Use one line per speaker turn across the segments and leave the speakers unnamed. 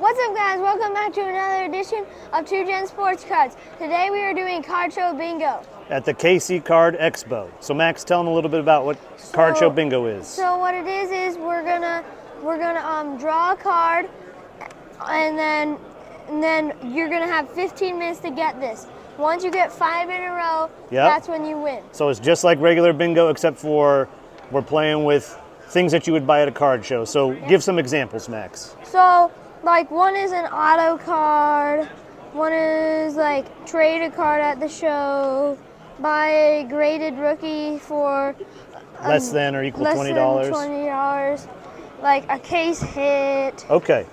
What's up, guys? Welcome back to another edition of 2Gen Sports Cards. Today we are doing Card Show Bingo
at the KC Card Expo. So Max, tell them a little bit about what Card Show Bingo is.
So what it is we're gonna draw a card, and then you're gonna have 15 minutes to get this. Once you get 5 in a row, that's when you win.
So it's just like regular bingo, except for we're playing with things that you would buy at a card show. So give some examples, Max.
So like one is an auto card, one is like trade a card at the show, buy a graded rookie for
less than or equal $20.
$20, like a case hit.
Okay,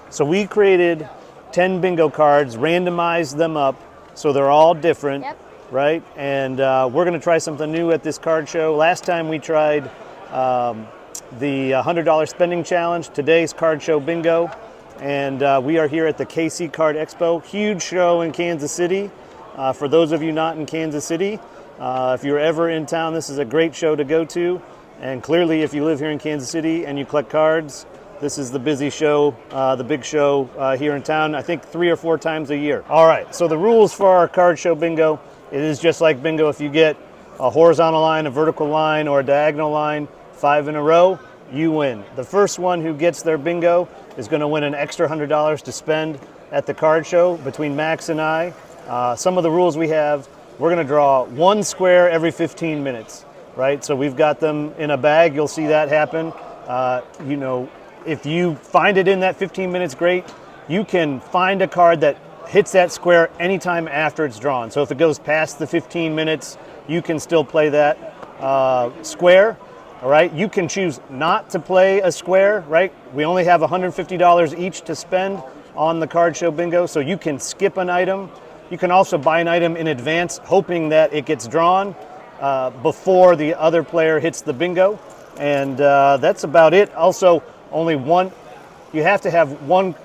so we created 10 bingo cards, randomized them up so they're all different, right? And we're gonna try something new at this card show. Last time we tried the $100 spending challenge. Today's Card Show Bingo. And we are here at the KC Card Expo, huge show in Kansas City. For those of you not in Kansas City, if you're ever in town, this is a great show to go to. And clearly, if you live here in Kansas City and you collect cards, this is the busy show, the big show here in town, I think 3 or 4 times a year. All right, so the rules for our Card Show Bingo, it is just like bingo. If you get a horizontal line, a vertical line, or a diagonal line, 5 in a row, you win. The first one who gets their bingo is going to win an extra $100 to spend at the card show between Max and I. Some of the rules we have, we're going to draw 1 square every 15 minutes, right? So we've got them in a bag. You'll see that happen. You know, if you find it in that 15 minutes, great. You can find a card that hits that square anytime after it's drawn. So if it goes past the 15 minutes, you can still play that square. All right, you can choose not to play a square, right? We only have $150 each to spend on the Card Show Bingo, so you can skip an item. You can also buy an item in advance, hoping that it gets drawn before the other player hits the bingo. And that's about it. Also, only one, you have to have one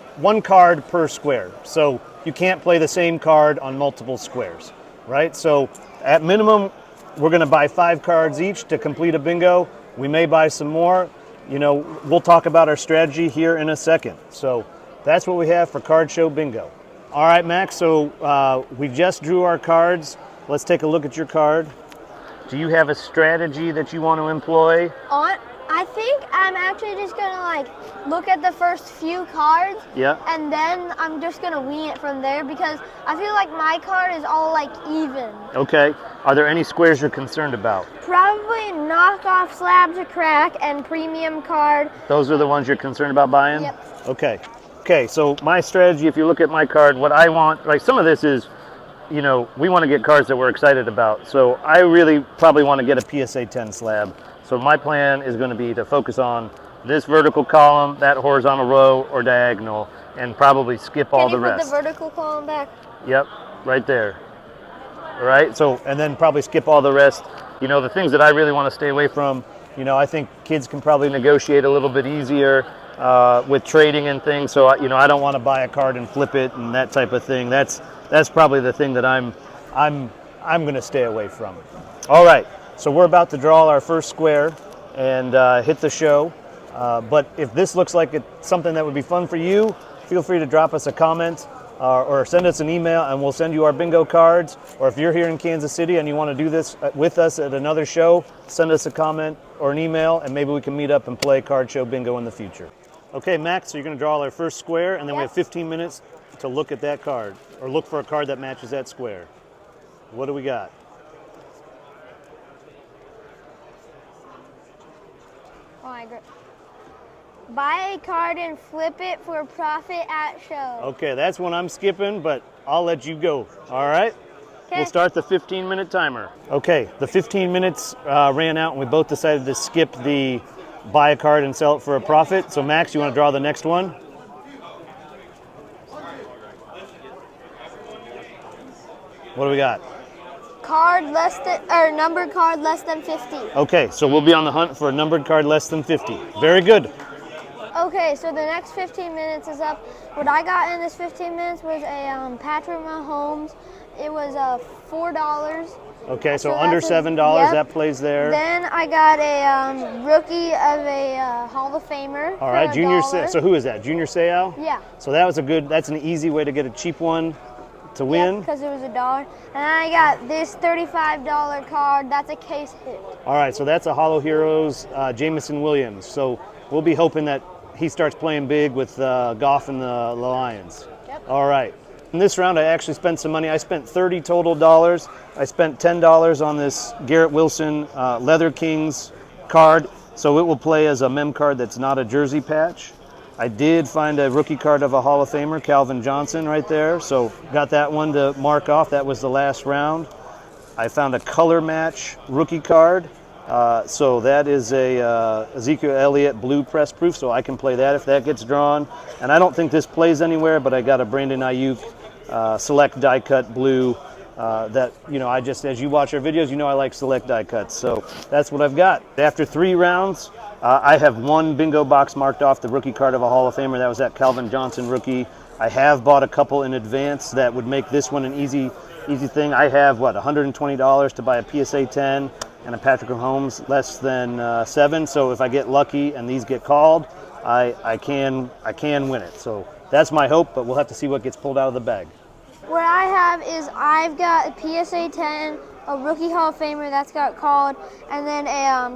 card per square. So you can't play the same card on multiple squares, right? So at minimum, we're gonna buy 5 cards each to complete a bingo. We may buy some more. You know, we'll talk about our strategy here in a second. So that's what we have for Card Show Bingo. All right, Max, so we just drew our cards. Let's take a look at your card. Do you have a strategy that you want to employ?
I think I'm actually just gonna like look at the first few cards, and then I'm just gonna wing it from there because I feel like my card is all like even.
Okay. Are there any squares you're concerned about?
Probably knockoff slab to crack and premium card.
Those are the ones you're concerned about buying?
Yep.
Okay. Okay. So my strategy, if you look at my card, what I want, like some of this is, you know, we want to get cards that we're excited about. So I really probably want to get a PSA 10 slab. So my plan is going to be to focus on this vertical column, that horizontal row or diagonal, and probably skip all the rest.
Can you put the vertical column back?
Yep, right there. All right, so, and then probably skip all the rest. You know, the things that I really want to stay away from, you know, I think kids can probably negotiate a little bit easier with trading and things. So, you know, I don't want to buy a card and flip it and that type of thing. That's probably the thing that I'm going to stay away from. All right. So we're about to draw our first square and hit the show. But if this looks like it's something that would be fun for you, feel free to drop us a comment or send us an email and we'll send you our bingo cards. Or if you're here in Kansas City and you want to do this with us at another show, send us a comment or an email and maybe we can meet up and play Card Show Bingo in the future. Okay, Max, so you're going to draw our first square and then we have 15 minutes to look at that card or look for a card that matches that square. What do we got?
Buy a card and flip it for profit at show.
Okay, that's one I'm skipping, but I'll let you go. All right?
Okay.
We'll start the 15-minute timer. Okay, the 15 minutes ran out and we both decided to skip the buy a card and sell it for a profit. So Max, you want to draw the next one? What do we got?
Numbered card less than 50.
Okay, so we'll be on the hunt for a numbered card less than 50. Very good.
Okay, so the next 15 minutes is up. What I got in this 15 minutes was a Patrick Mahomes. It was $4.
Okay, so under $7, that plays there.
Then I got a rookie of a Hall of Famer.
All right, Junior Seau. So who is that? Junior Seau?
Yeah.
So that's an easy way to get a cheap one to win.
Because it was $1. And I got this $35 card. That's a case hit.
All right, so that's a Hollow Heroes Jameson Williams. So we'll be hoping that he starts playing big with Goff and the Lions.
Yep.
All right. In this round, I actually spent some money. I spent $30 total. I spent $10 on this Garrett Wilson Leather Kings card, so it will play as a mem card that's not a jersey patch. I did find a rookie card of a Hall of Famer, Calvin Johnson, right there, so got that one to mark off. That was the last round. I found a color match rookie card, so that is a Ezekiel Elliott blue press proof, so I can play that if that gets drawn. And I don't think this plays anywhere, but I got a Brandon Ayuk select die cut blue that, I just, as you watch our videos, I like select die cuts. So that's what I've got. After 3 rounds, I have 1 bingo box marked off, the rookie card of a Hall of Famer. That was that Calvin Johnson rookie. I have bought a couple in advance that would make this one an easy thing. I have, $120 to buy a PSA 10 and a Patrick Mahomes less than 7. So if I get lucky and these get called, I can win it. So that's my hope, but we'll have to see what gets pulled out of the bag.
What I have is I've got a PSA 10, a rookie Hall of Famer that's got called, and then a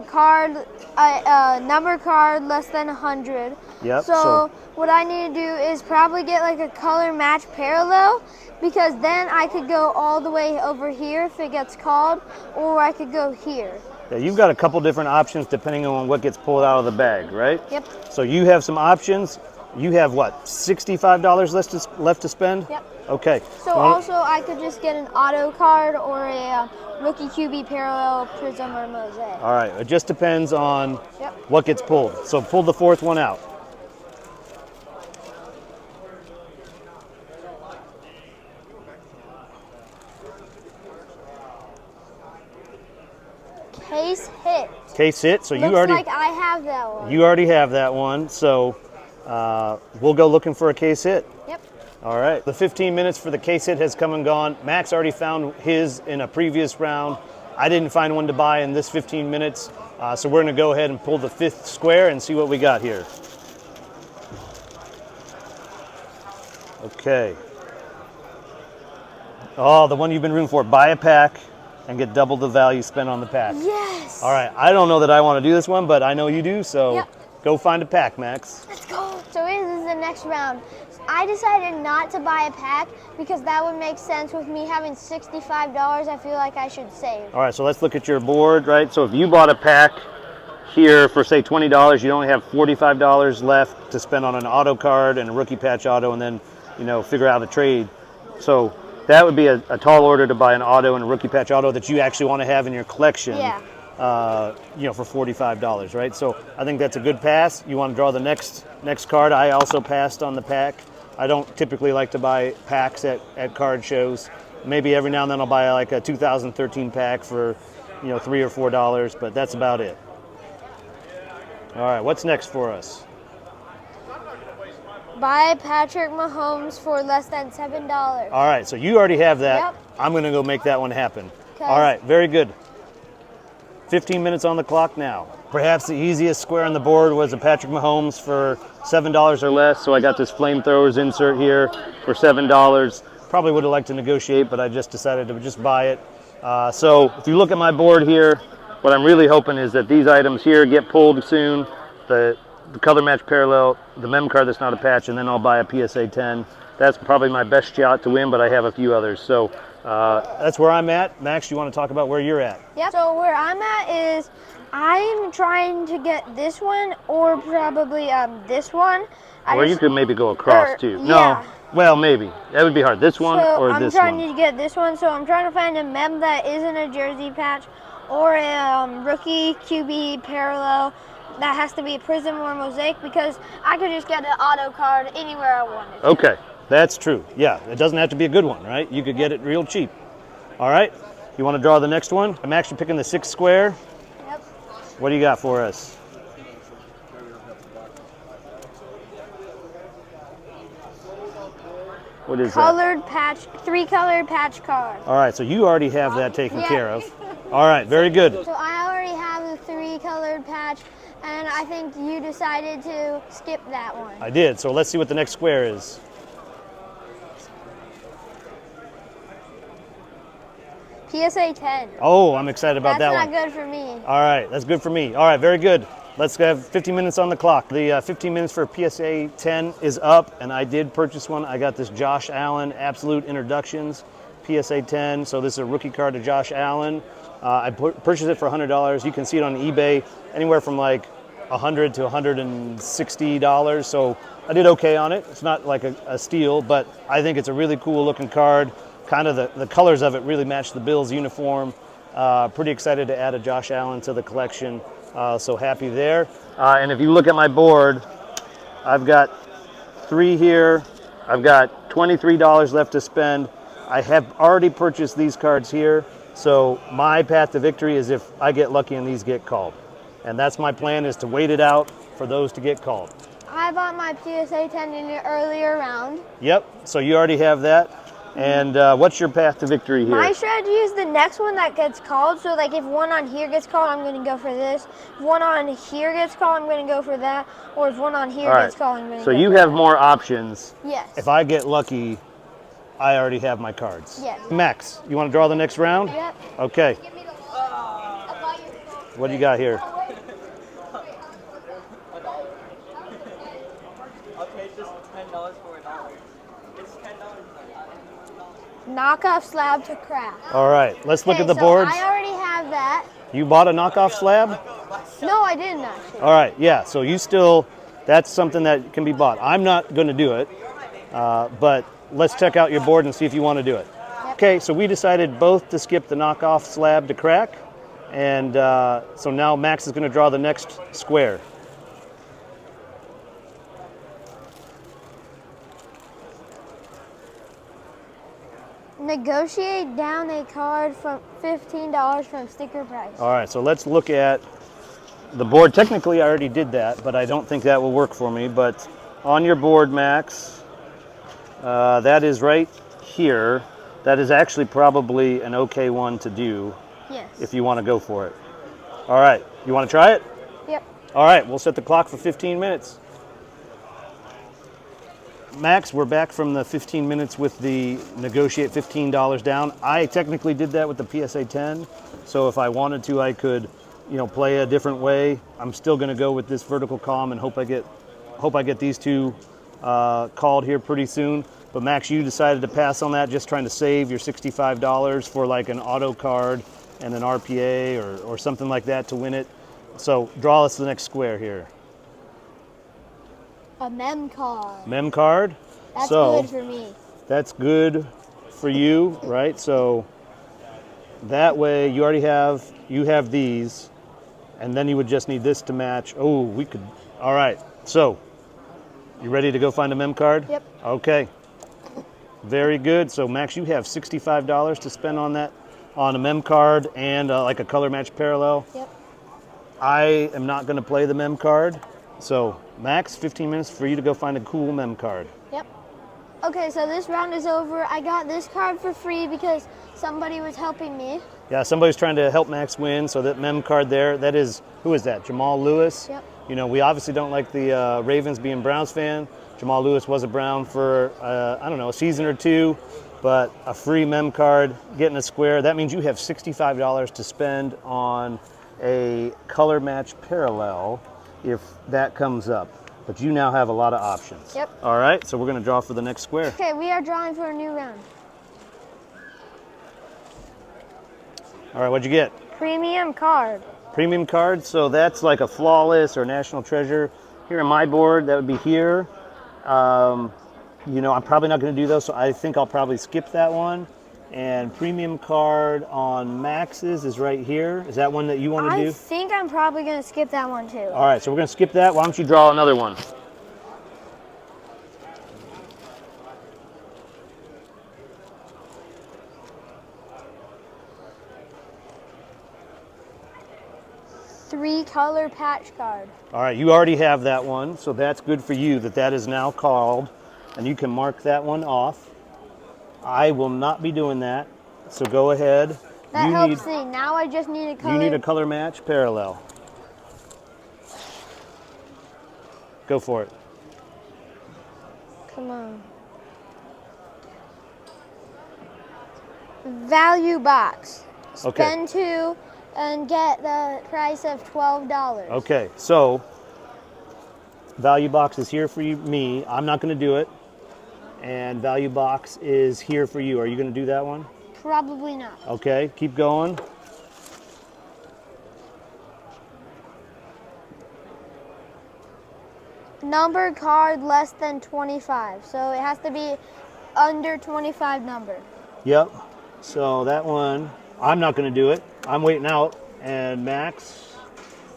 number card less than 100.
Yep.
So what I need to do is probably get like a color match parallel, because then I could go all the way over here if it gets called, or I could go here.
Yeah, you've got a couple different options depending on what gets pulled out of the bag, right?
Yep.
So you have some options. You have $65 left to spend?
Yep.
Okay.
So also I could just get an auto card or a rookie QB parallel, prism, or mosaic.
All right. It just depends on what gets pulled. So pull the 4th one out.
Case hit.
Case hit. So
Looks like I have that one.
You already have that one. So we'll go looking for a case hit.
Yep.
All right. The 15 minutes for the case hit has come and gone. Max already found his in a previous round. I didn't find one to buy in this 15 minutes. So we're going to go ahead and pull the 5th square and see what we got here. Okay. Oh, the one you've been rooting for. Buy a pack and get double the value spent on the pack.
Yes.
All right. I don't know that I want to do this one, but I know you do. So go find a pack, Max.
Let's go. So this is the next round. I decided not to buy a pack because that would make sense with me having $65. I feel like I should save.
All right, so let's look at your board, right? So if you bought a pack here for, say, $20, you only have $45 left to spend on an auto card and a rookie patch auto, and then, figure out a trade. So that would be a tall order to buy an auto and a rookie patch auto that you actually want to have in your collection.
Yeah.
For $45, right? So I think that's a good pass. You want to draw the next card. I also passed on the pack. I don't typically like to buy packs at card shows. Maybe every now and then I'll buy like a 2013 pack for, $3 or $4, but that's about it. All right, what's next for us?
Buy Patrick Mahomes for less than $7.
All right, so you already have that.
Yep.
I'm going to go make that one happen. All right, very good. 15 minutes on the clock now. Perhaps the easiest square on the board was a Patrick Mahomes for $7 or less, so I got this flamethrowers insert here for $7. Probably would have liked to negotiate, but I just decided to just buy it. So if you look at my board here, what I'm really hoping is that these items here get pulled soon, the color match parallel, the mem card that's not a patch, and then I'll buy a PSA 10. That's probably my best shot to win, but I have a few others. So that's where I'm at. Max, you want to talk about where you're at?
Yep. So where I'm at is I'm trying to get this one or probably this one.
Or you could maybe go across too.
Yeah.
No, well, maybe. That would be hard. This one or this one?
I'm trying to get this one, so I'm trying to find a mem that isn't a jersey patch or a rookie QB parallel that has to be a prism or a mosaic, because I could just get an auto card anywhere I wanted.
Okay, that's true. Yeah, it doesn't have to be a good one, right? You could get it real cheap. All right, you want to draw the next one? I'm actually picking the 6th square.
Yep.
What do you got for us? What is
colored patch, 3 colored patch card.
All right, so you already have that taken care of. All right, very good.
So I already have the 3 colored patch, and I think you decided to skip that one.
I did, so let's see what the next square is.
PSA 10.
Oh, I'm excited about that one.
That's not good for me.
All right, that's good for me. All right, very good. Let's have 15 minutes on the clock. The 15 minutes for PSA 10 is up, and I did purchase one. I got this Josh Allen Absolute Introductions PSA 10. So this is a rookie card to Josh Allen. I purchased it for $100. You can see it on eBay anywhere from like $100 to $160. So I did okay on it. It's not like a steal, but I think it's a really cool looking card. Kind of the colors of it really match the Bills uniform. Pretty excited to add a Josh Allen to the collection. So happy there. And if you look at my board, I've got 3 here. I've got $23 left to spend. I have already purchased these cards here. So my path to victory is if I get lucky and these get called. And that's my plan, is to wait it out for those to get called.
I bought my PSA 10 in the earlier round.
Yep, so you already have that. And what's your path to victory here?
My strategy is the next one that gets called. So like if one on here gets called, I'm going to go for this. If one on here gets called, I'm going to go for that. Or if one on here gets called, I'm going to go for that.
So you have more options.
Yes.
If I get lucky, I already have my cards.
Yes.
Max, you want to draw the next round?
Yep.
Okay. What do you got here?
Okay, just $10 for $1. It's $10.
Knockoff slab to craft.
All right, let's look at the
so
boards.
I already have that.
You bought a knockoff slab?
No, I didn't actually.
All right, yeah, so you still, that's something that can be bought. I'm not going to do it, but let's check out your board and see if you want to do it.
Yep.
Okay, so we decided both to skip the knockoff slab to crack, and so now Max is going to draw the next square.
Negotiate down a card from $15 from sticker price.
All right, so let's look at the board. Technically, I already did that, but I don't think that will work for me. But on your board, Max, that is right here. That is actually probably an okay one to do.
Yes.
If you want to go for it. All right, you want to try it?
Yep.
All right, we'll set the clock for 15 minutes. Max, we're back from the 15 minutes with the negotiate $15 down. I technically did that with the PSA 10, so if I wanted to, I could, play a different way. I'm still going to go with this vertical column and hope I get these two called here pretty soon. But Max, you decided to pass on that, just trying to save your $65 for like an auto card and an RPA or something like that to win it. So draw us the next square here.
A mem card.
Mem card.
That's
so,
good for me.
That's good for you, right? So that way you already have these, and then you would just need this to match. Oh, we could. All right. So you ready to go find a mem card?
Yep.
Okay. Very good. So Max, you have $65 to spend on that, on a mem card and like a color match parallel.
Yep.
I am not going to play the mem card. So Max, 15 minutes for you to go find a cool mem card.
Yep. Okay, so this round is over. I got this card for free because somebody was helping me.
Yeah, somebody's trying to help Max win, so that mem card there, that is, who is that? Jamal Lewis?
Yep.
We obviously don't like the Ravens being Browns fan. Jamal Lewis was a Brown for, I don't know, a season or two, but a free mem card, getting a square. That means you have $65 to spend on a color match parallel if that comes up. But you now have a lot of options.
Yep.
All right, so we're going to draw for the next square.
Okay, we are drawing for a new round.
All right, what'd you get?
Premium card.
Premium card, so that's like a flawless or national treasure. Here on my board, that would be here. I'm probably not going to do those, so I think I'll probably skip that one. And premium card on Max's is right here. Is that one that you want to do?
I think I'm probably going to skip that one too.
All right, so we're going to skip that. Why don't you draw another one?
Three color patch card.
All right, you already have that one, so that's good for you that is now called, and you can mark that one off. I will not be doing that. So go ahead.
That helps me. Now I just need a color.
You need a color match parallel. Go for it.
Come on. Value box. Spend $2 and get the price of $12.
Okay, so value box is here for me. I'm not going to do it. And value box is here for you. Are you going to do that one?
Probably not.
Okay, keep going.
Numbered card less than 25. So it has to be under 25 number.
Yep. So that one, I'm not going to do it. I'm waiting out. And Max,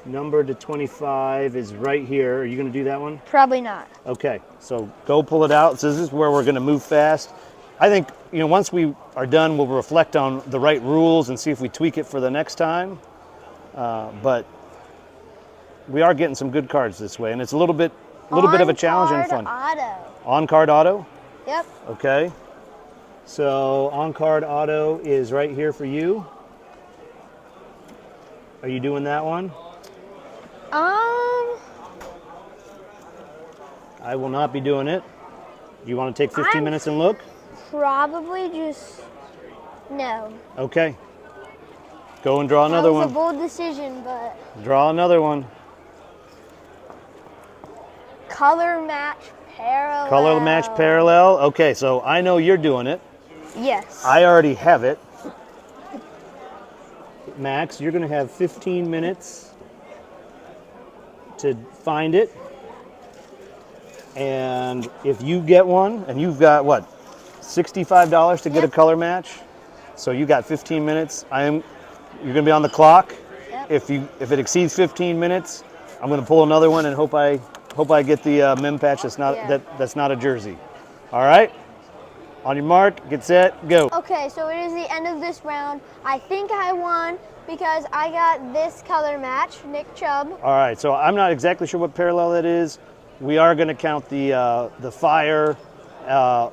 number to 25 is right here. Are you going to do that one?
Probably not.
Okay. So go pull it out. So this is where we're going to move fast. I think, once we are done, we'll reflect on the right rules and see if we tweak it for the next time. But we are getting some good cards this way, and it's a little bit of a challenge and fun. On-card auto?
Yep.
Okay. So on-card auto is right here for you. Are you doing that one? I will not be doing it. Do you want to take 15 minutes and look?
Probably just no.
Okay. Go and draw another one.
That was a bold decision, but...
Draw another one.
Color match parallel.
Color match parallel. Okay, so I know you're doing it.
Yes.
I already have it. Max, you're going to have 15 minutes to find it. And if you get one, and you've got, what, $65 to get a color match? So you got 15 minutes. You're going to be on the clock.
Yep.
If it exceeds 15 minutes, I'm going to pull another one and hope I get the mem patch that's not a jersey. All right? On your mark, get set, go.
Okay, so it is the end of this round. I think I won because I got this color match, Nick Chubb.
All right, so I'm not exactly sure what parallel that is. We are going to count the fire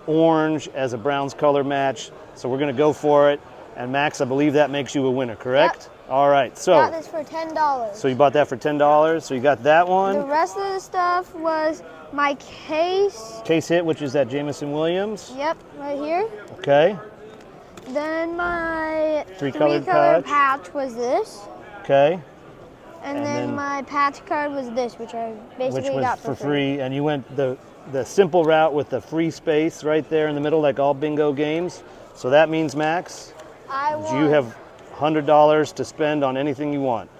orange as a Browns color match. So we're going to go for it. And Max, I believe that makes you a winner, correct? Yep. All right, so.
I got this for $10.
So you bought that for $10. So you got that one.
The rest of the stuff was my case.
Case hit, which is that Jameson Williams.
Yep, right here.
Okay.
Then my
three-color
patch was this.
Okay.
And then my patch card was this, which I basically got for free.
And you went the simple route with the free space right there in the middle, like all bingo games. So that means, Max, you have $100 to spend on anything you want.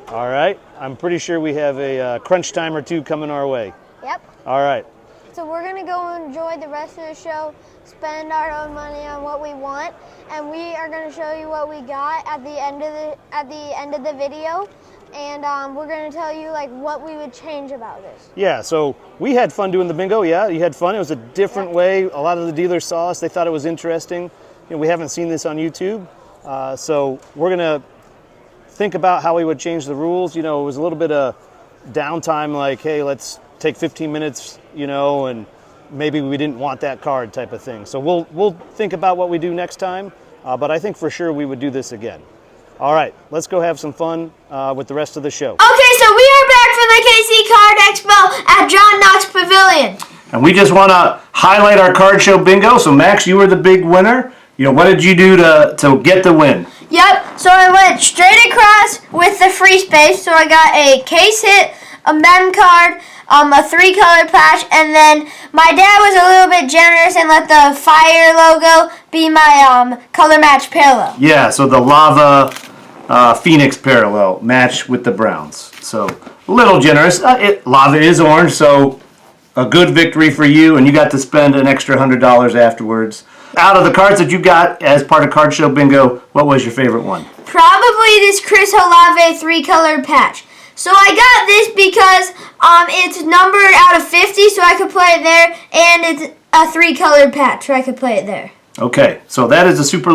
All right. I'm pretty sure we have a crunch time or two coming our way.
Yep.
All right.
So we're gonna go enjoy the rest of the show, spend our own money on what we want, and we are gonna show you what we got at the end of the video. And we're going to tell you what we would change about this.
Yeah, so we had fun doing the bingo. Yeah, you had fun. It was a different way. A lot of the dealers saw us. They thought it was interesting. We haven't seen this on YouTube. So we're going to think about how we would change the rules. It was a little bit of downtime, like, hey, let's take 15 minutes, and maybe we didn't want that card type of thing. So we'll think about what we do next time. But I think for sure we would do this again. All right, let's go have some fun with the rest of the show.
Okay, so we are back from the KC Card Expo at John Knox Pavilion.
And we just want to highlight our card show bingo. So Max, you were the big winner. What did you do to get the win?
Yep, so I went straight across with the free space. So I got a case hit, a mem card, a 3-color patch, and then my dad was a little bit generous and let the fire logo be my color match parallel.
Yeah, so the lava Phoenix parallel match with the Browns. So a little generous. Lava is orange, so a good victory for you, and you got to spend an extra $100 afterwards. Out of the cards that you got as part of Card Show Bingo, what was your favorite one?
Probably this Chris Olave 3-color patch. So I got this because it's numbered out of 50, so I could play it there, and it's a 3-colored patch, so I could play it there.
Okay, so that is a super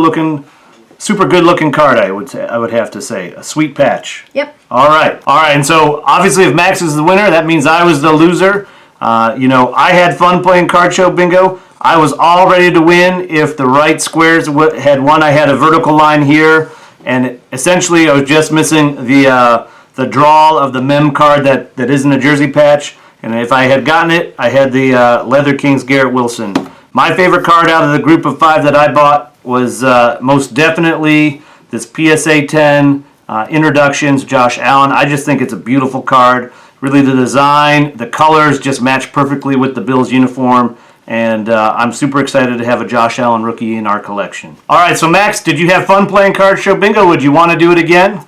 good looking card, I would have to say. A sweet patch.
Yep.
All right, and so obviously if Max is the winner, that means I was the loser. I had fun playing Card Show Bingo. I was all ready to win if the right squares had won. I had a vertical line here, and essentially I was just missing the drawl of the mem card that isn't a jersey patch. And if I had gotten it, I had the Leather Kings Garrett Wilson. My favorite card out of the group of 5 that I bought was most definitely this PSA 10 Introductions Josh Allen. I just think it's a beautiful card. Really, the design, the colors just match perfectly with the Bills uniform. And I'm super excited to have a Josh Allen rookie in our collection. All right, so Max, did you have fun playing Card Show Bingo? Would you want to do it again?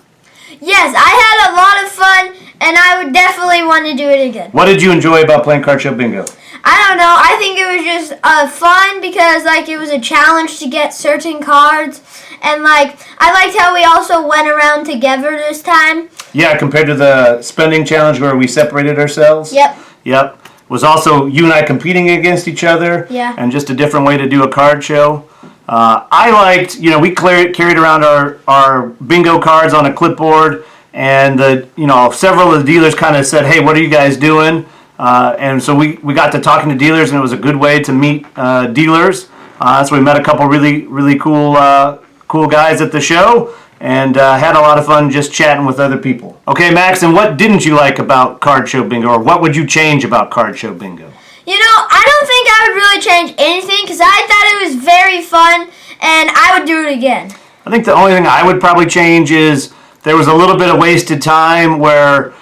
Yes, I had a lot of fun, and I would definitely want to do it again.
What did you enjoy about playing Card Show Bingo?
I don't know. I think it was just fun because it was a challenge to get certain cards, and I liked how we also went around together this time. Yeah,
compared to the spending challenge where we separated ourselves.
Yep.
Was also you and I competing against each other.
Yeah.
And just a different way to do a card show. I liked, we carried around our bingo cards on a clipboard, and several of the dealers kind of said, "Hey, what are you guys doing?" And so we got to talking to dealers, and it was a good way to meet dealers. So we met a couple really cool guys at the show, and had a lot of fun just chatting with other people. Okay, Max, and what didn't you like about Card Show Bingo, or what would you change about Card Show Bingo?
I don't think I would really change anything because I thought it was very fun, and I would do it again.
I think the only thing I would probably change is there was a little bit of wasted time where,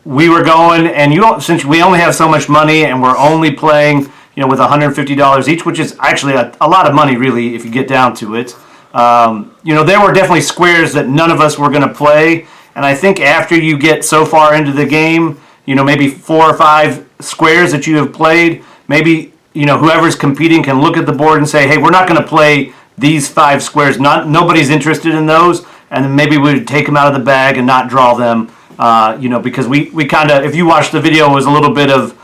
we were going, and since we only have so much money and we're only playing, with $150 each, which is actually a lot of money, really, if you get down to it. There were definitely squares that none of us were going to play, and I think after you get so far into the game, maybe 4 or 5 squares that you have played, maybe, whoever's competing can look at the board and say, hey, we're not going to play these 5 squares. Nobody's interested in those, and then maybe we would take them out of the bag and not draw them, because we kind of, if you watch the video, it was a little bit of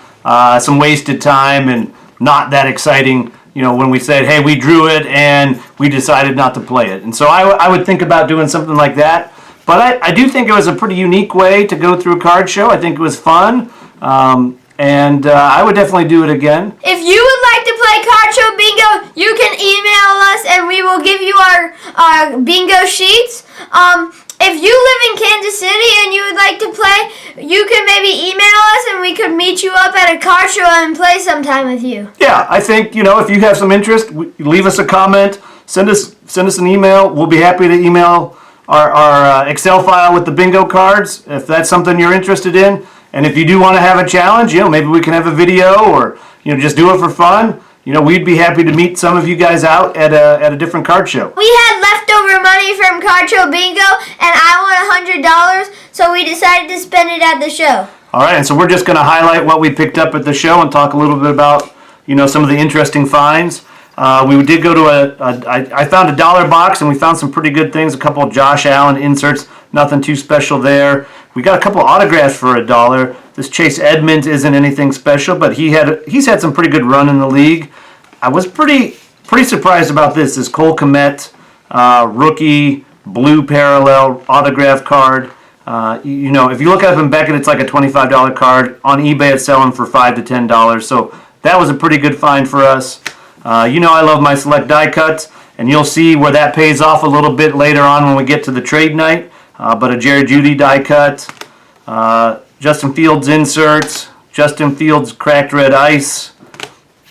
some wasted time and not that exciting, when we said, hey, we drew it and we decided not to play it. And so I would think about doing something like that. But I do think it was a pretty unique way to go through a card show. I think it was fun, and I would definitely do it again.
If you would like to play Card Show Bingo, you can email us and we will give you our bingo sheets. If you live in Kansas City and you would like to play, you can maybe email us and we could meet you up at a card show and play sometime with you.
Yeah, I think, if you have some interest, leave us a comment, send us an email. We'll be happy to email our Excel file with the bingo cards if that's something you're interested in. And if you do want to have a challenge, maybe we can have a video or, just do it for fun. We'd be happy to meet some of you guys out at a different card show.
We had leftover money from Card Show Bingo, and I won $100, so we decided to spend it at the show.
All right, and so we're just going to highlight what we picked up at the show and talk a little bit about, some of the interesting finds. We did go to I found a dollar box, and we found some pretty good things. A couple of Josh Allen inserts, nothing too special there. We got a couple autographs for $1. This Chase Edmonds isn't anything special, but he's had some pretty good run in the league. I was pretty surprised about this. This Cole Kmet rookie blue parallel autograph card. If you look up in Beckett, it's like a $25 card. On eBay, it's selling for $5 to $10. So that was a pretty good find for us. I love my select die cuts, and you'll see where that pays off a little bit later on when we get to the trade night. But a Jerry Jeudy die cut, Justin Fields inserts, Justin Fields cracked red ice,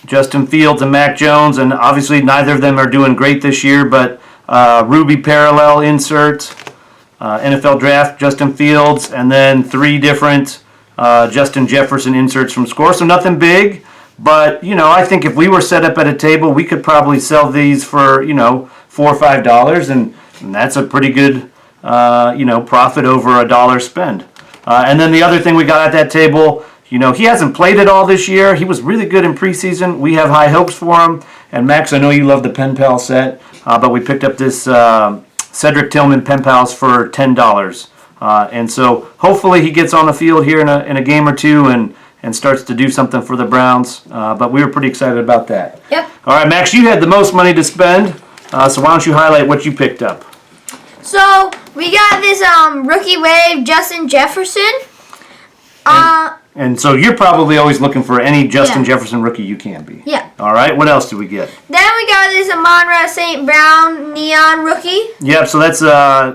Justin Fields and Mac Jones, and obviously neither of them are doing great this year, but Ruby parallel insert, NFL draft Justin Fields, and then 3 different Justin Jefferson inserts from Score. So nothing big, but I think if we were set up at a table, we could probably sell these for $4 or $5, and that's a pretty good profit over $1 spend. And then the other thing we got at that table, he hasn't played it all this year. He was really good in preseason. We have high hopes for him. And Max, I know you love the Pen Pal set, but we picked up this Cedric Tillman Pen Pals for $10. And so hopefully he gets on the field here in a game or two and starts to do something for the Browns. But we were pretty excited about that.
Yep.
All right, Max, you had the most money to spend. So why don't you highlight what you picked up?
So we got this rookie wave Justin Jefferson.
And so you're probably always looking for any Justin Jefferson rookie you can be.
Yeah.
All right. What else do we get?
Then we got this Amon-Ra St. Brown neon rookie.
Yep. So that's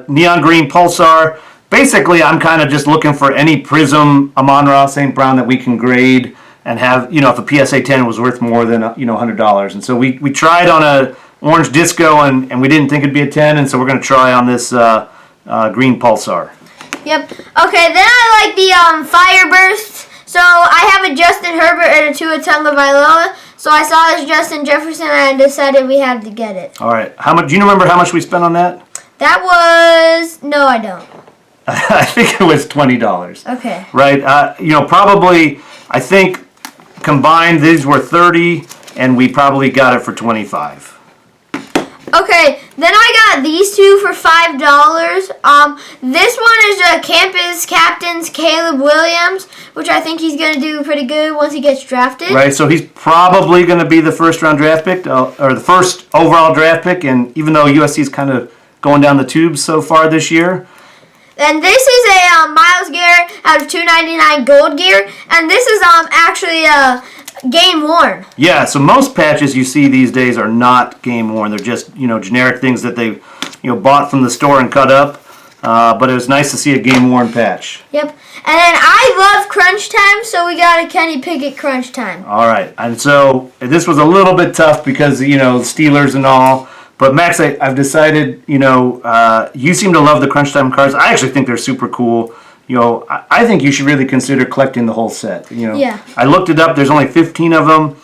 neon green pulsar. Basically, I'm kind of just looking for any Prism Amon-Ra St. Brown that we can grade and have, if a PSA 10 was worth more than $100. And so we tried on a orange disco and we didn't think it'd be a 10, and so we're going to try on this green pulsar.
Yep. Okay. Then I like the Fire Burst. So I have a Justin Herbert and a Tua Tagovailoa. So I saw this Justin Jefferson and I decided we had to get it.
All right. How much? Do you remember how much we spent on that?
That was I don't.
I think it was $20.
Okay.
Right. Probably. I think combined these were $30, and we probably got it for $25.
Okay, then I got these two for $5. This one is Campus Captain's Caleb Williams, which I think he's going to do pretty good once he gets drafted.
Right, so he's probably going to be the first-round draft pick, or the first overall draft pick, and even though USC is kind of going down the tubes so far this year.
And this is a Myles Garrett out of $2.99 gold gear, and this is actually game worn.
Yeah, so most patches you see these days are not game worn. They're just generic things that they bought from the store and cut up. But it was nice to see a game worn patch.
Yep. And then I love Crunch Time, so we got a Kenny Pickett Crunch Time.
All right, and so this was a little bit tough because Steelers and all. But Max, I've decided you seem to love the Crunch Time cards. I actually think they're super cool. I think you should really consider collecting the whole set.
Yeah.
I looked it up. There's only 15 of them.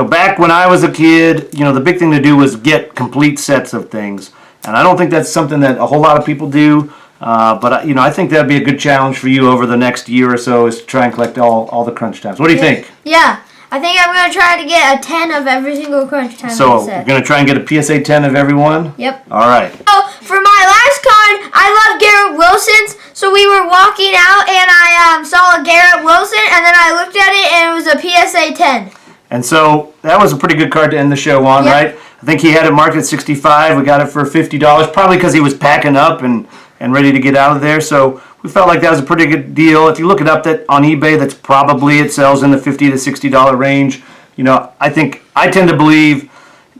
Back when I was a kid, the big thing to do was get complete sets of things. And I don't think that's something that a whole lot of people do. But I think that'd be a good challenge for you over the next year or so is to try and collect all the Crunch Times. What do you think?
Yeah. I think I'm going to try to get a 10 of every single Crunch Time
So
set.
you're going to try and get a PSA 10 of every one?
Yep.
All right.
So for my last card, I love Garrett Wilson's. So we were walking out and I saw a Garrett Wilson and then I looked at it and it was a PSA 10.
And so that was a pretty good card to end the show on, right? I think he had it marked at $65. We got it for $50, probably because he was packing up and ready to get out of there. So we felt like that was a pretty good deal. If you look it up on eBay, that's probably it sells in the $50 to $60 range. I tend to believe,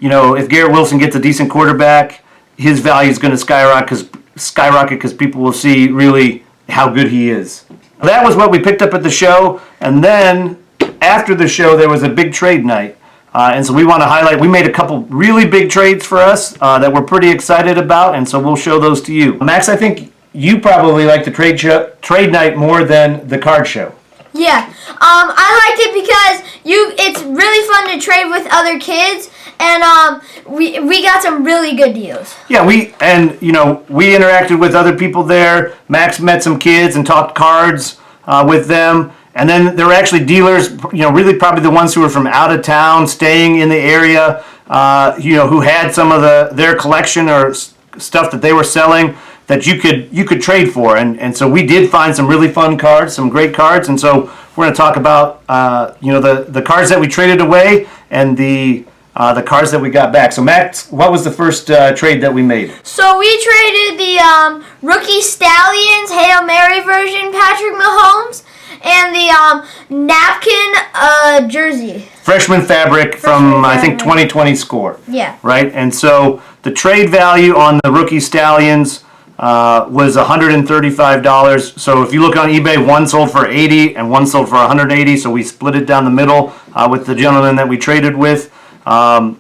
if Garrett Wilson gets a decent quarterback, his value is going to skyrocket because people will see really how good he is. That was what we picked up at the show, and then after the show there was a big trade night. And so we want to highlight, we made a couple really big trades for us that we're pretty excited about, and so we'll show those to you. Max, I think you probably like the trade night more than the card show.
Yeah, I liked it because it's really fun to trade with other kids, and we got some really good deals.
Yeah, we interacted with other people there. Max met some kids and talked cards with them. And then there were actually dealers, really probably the ones who were from out of town, staying in the area, who had some of their collection or stuff that they were selling that you could trade for. And so we did find some really fun cards, some great cards. And so we're going to talk about, the cards that we traded away and the cards that we got back. So Max, what was the first trade that we made?
So we traded the Rookie Stallions Hail Mary version Patrick Mahomes and the napkin jersey.
Freshman fabric from, I think, 2020 score.
Yeah.
Right? And so the trade value on the Rookie Stallions was $135. So if you look on eBay, one sold for $80 and one sold for $180. So we split it down the middle with the gentleman that we traded with. That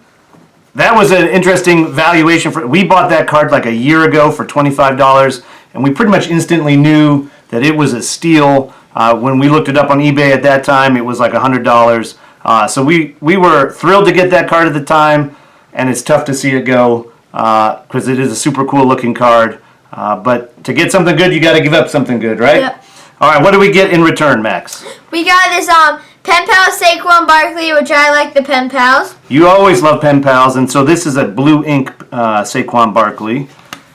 was an interesting valuation. We bought that card like a year ago for $25, and we pretty much instantly knew that it was a steal. When we looked it up on eBay at that time, it was like $100. So we were thrilled to get that card at the time, and it's tough to see it go because it is a super cool looking card. But to get something good, you got to give up something good, right?
Yep.
All right, what do we get in return, Max?
We got this Pen Pal Saquon Barkley, which I like the Pen Pals.
You always love Pen Pals, and so this is a blue ink Saquon Barkley.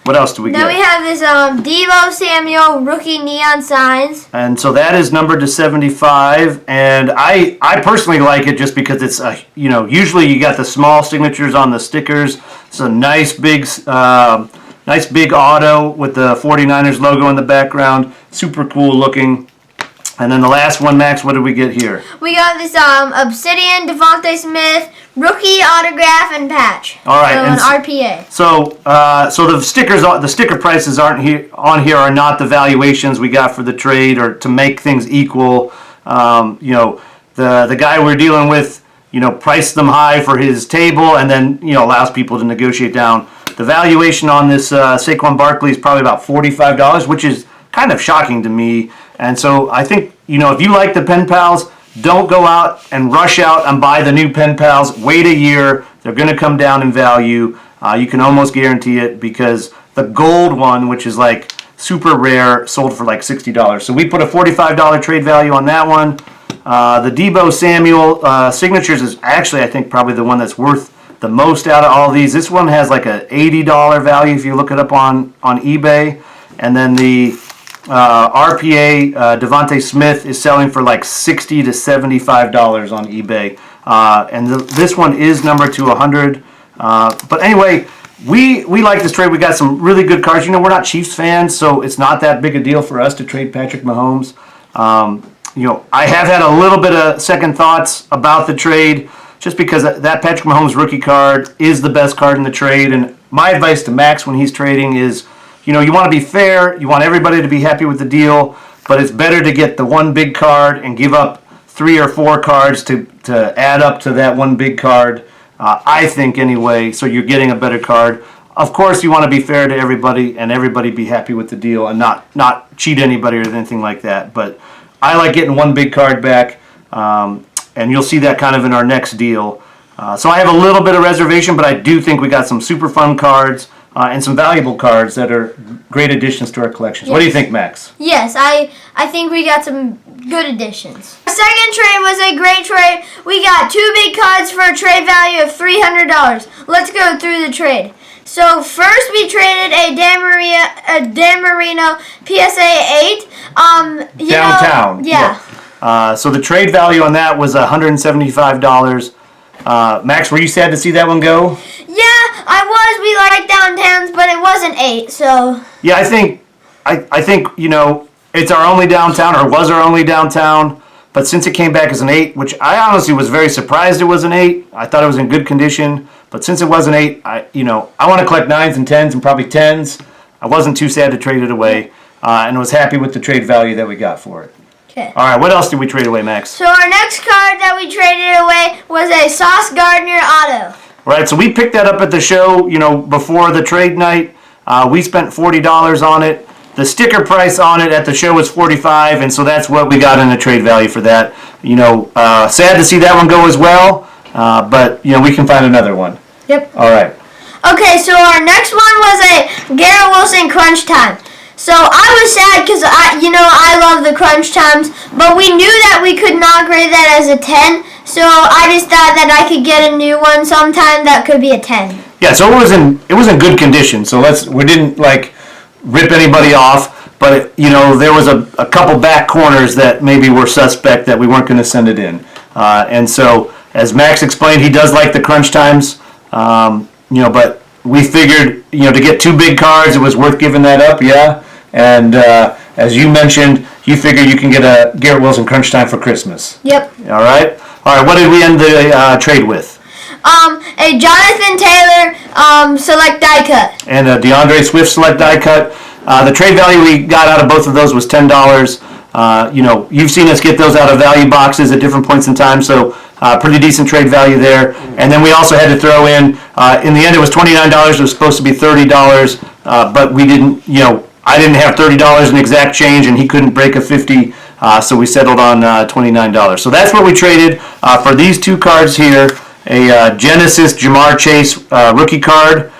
What else do we get?
Then we have this Deebo Samuel rookie neon signs.
And so that is numbered to 75, and I personally like it just because it's usually you got the small signatures on the stickers. It's a nice big auto with the 49ers logo in the background. Super cool looking. And then the last one, Max, what did we get here?
We got this Obsidian Devontae Smith rookie autograph and patch.
All right,
So
and
an RPA.
So the sticker prices aren't here are not the valuations we got for the trade or to make things equal. You know, the guy we're dealing with, you know, priced them high for his table and then, you know, allows people to negotiate down. The valuation on this Saquon Barkley is probably about $45, which is kind of shocking to me. And so I think, you know, if you like the Pen Pals, don't go out and rush out and buy the new Pen Pals. Wait a year. They're going to come down in value. You can almost guarantee it because the gold one, which is like super rare, sold for like $60. So we put a $45 trade value on that one. The Deebo Samuel signatures is actually, I think, probably the one that's worth the most out of all these. This one has like a $80 value if you look it up on eBay. And then the RPA Devontae Smith is selling for like $60 to $75 on eBay. And this one is numbered to 100. But anyway, we like this trade. We got some really good cards. You know, we're not Chiefs fans, so it's not that big a deal for us to trade Patrick Mahomes. You know, I have had a little bit of second thoughts about the trade just because that Patrick Mahomes rookie card is the best card in the trade. And my advice to Max when he's trading is, you know, you want to be fair. You want everybody to be happy with the deal, but it's better to get the one big card and give up 3 or 4 cards to add up to that one big card. I think anyway, so you're getting a better card. Of course, you want to be fair to everybody and everybody be happy with the deal and not cheat anybody or anything like that. But I like getting one big card back, and you'll see that kind of in our next deal. So I have a little bit of reservation, but I do think we got some super fun cards and some valuable cards that are great additions to our collections. Yes. What do you think, Max?
Yes, I think we got some good additions. Our second trade was a great trade. We got 2 big cards for a trade value of $300. Let's go through the trade. So first we traded a Dan Marino PSA 8.
Downtown.
Yeah.
So the trade value on that was $175. Max, were you sad to see that one go?
Yeah, I was. We like downtowns, but it wasn't 8, so.
Yeah, I think you know, it's our only downtown, or was our only downtown. But since it came back as an 8, which I honestly was very surprised it was an 8. I thought it was in good condition. But since it was an 8, I want to collect 9s and 10s and probably 10s. I wasn't too sad to trade it away, and was happy with the trade value that we got for it.
Okay.
All right, what else did we trade away, Max?
So our next card that we traded away was a Sauce Gardner auto.
Right, so we picked that up at the show, you know, before the trade night. We spent $40 on it. The sticker price on it at the show was $45, and so that's what we got in the trade value for that. You know, sad to see that one go as well, but, you know, we can find another one.
Yep.
All right.
Okay, so our next one was a Garrett Wilson Crunch Time. So I was sad because I love the Crunch Times, but we knew that we could not grade that as a 10. So I just thought that I could get a new one sometime that could be a 10.
Yeah, so it was in good condition. So we didn't like rip anybody off, but you know, there was a couple back corners that maybe were suspect that we weren't going to send it in. And so as Max explained, he does like the Crunch Times. You know, but we figured, you know, to get 2 big cards, it was worth giving that up, yeah. And as you mentioned, you figure you can get a Garrett Wilson Crunch Time for Christmas.
Yep.
All right. What did we end the trade with?
A Jonathan Taylor select die cut.
And a DeAndre Swift select die cut. The trade value we got out of both of those was $10. You know, you've seen us get those out of value boxes at different points in time, so pretty decent trade value there. And then we also had to throw in the end it was $29. It was supposed to be $30, but we didn't, you know, I didn't have $30 in exact change, and he couldn't break a 50, so we settled on $29. So that's what we traded for these 2 cards here. A Genesis Jamar Chase rookie card,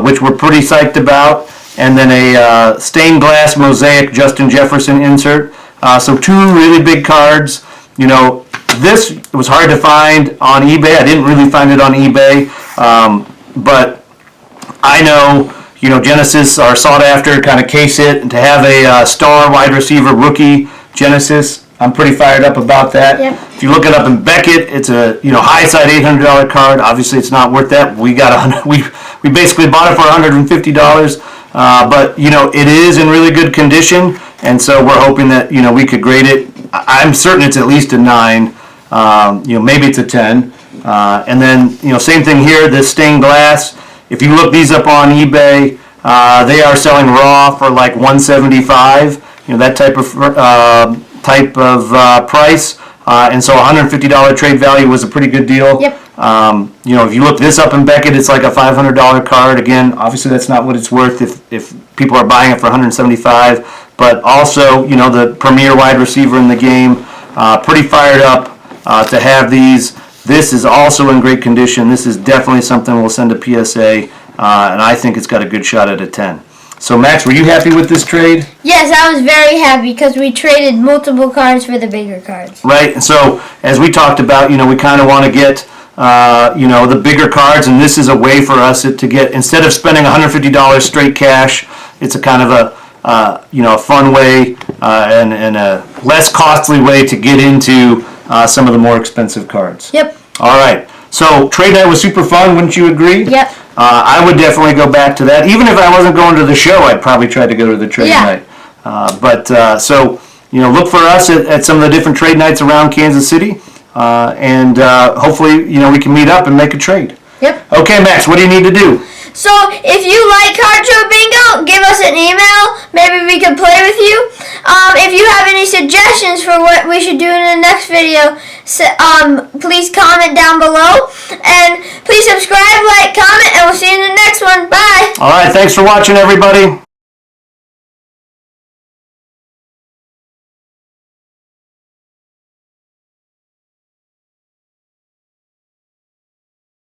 which we're pretty psyched about, and then a stained glass mosaic Justin Jefferson insert. So 2 really big cards. You know, this was hard to find on eBay. I didn't really find it on eBay, but I know, you know, Genesis are sought after, kind of case it, and to have a star wide receiver rookie Genesis, I'm pretty fired up about that.
Yep.
If you look it up in Beckett, it's a, you know, high side $800 card. Obviously, it's not worth that. We got we basically bought it for $150, but you know, it is in really good condition, and so we're hoping that, you know, we could grade it I'm certain it's at least a 9. Maybe it's a 10. And then, same thing here, this stained glass. If you look these up on eBay, they are selling raw for like $175. That type of price. And so $150 trade value was a pretty good deal.
Yep.
If you look this up in Beckett, it's like a $500 card. Again, obviously that's not what it's worth if people are buying it for $175. But also, the premier wide receiver in the game, pretty fired up to have these. This is also in great condition. This is definitely something we'll send to PSA, and I think it's got a good shot at a 10. So, Max, were you happy with this trade?
Yes, I was very happy because we traded multiple cards for the bigger cards.
Right, and so as we talked about, we kind of want to get, the bigger cards, and this is a way for us to get, instead of spending $150 straight cash, it's a kind of a fun way and a less costly way to get into some of the more expensive cards.
Yep.
All right. So trade night was super fun, wouldn't you agree?
Yep.
I would definitely go back to that. Even if I wasn't going to the show, I'd probably try to go to the trade night. So look for us at some of the different trade nights around Kansas City, and hopefully we can meet up and make a trade.
Yep.
Okay, Max, what do you need to do?
So, if you like Card Show Bingo, give us an email. Maybe we can play with you. If you have any suggestions for what we should do in the next video, please comment down below. And please subscribe, like, comment, and we'll see you in the next one. Bye.
All right, thanks for watching, everybody.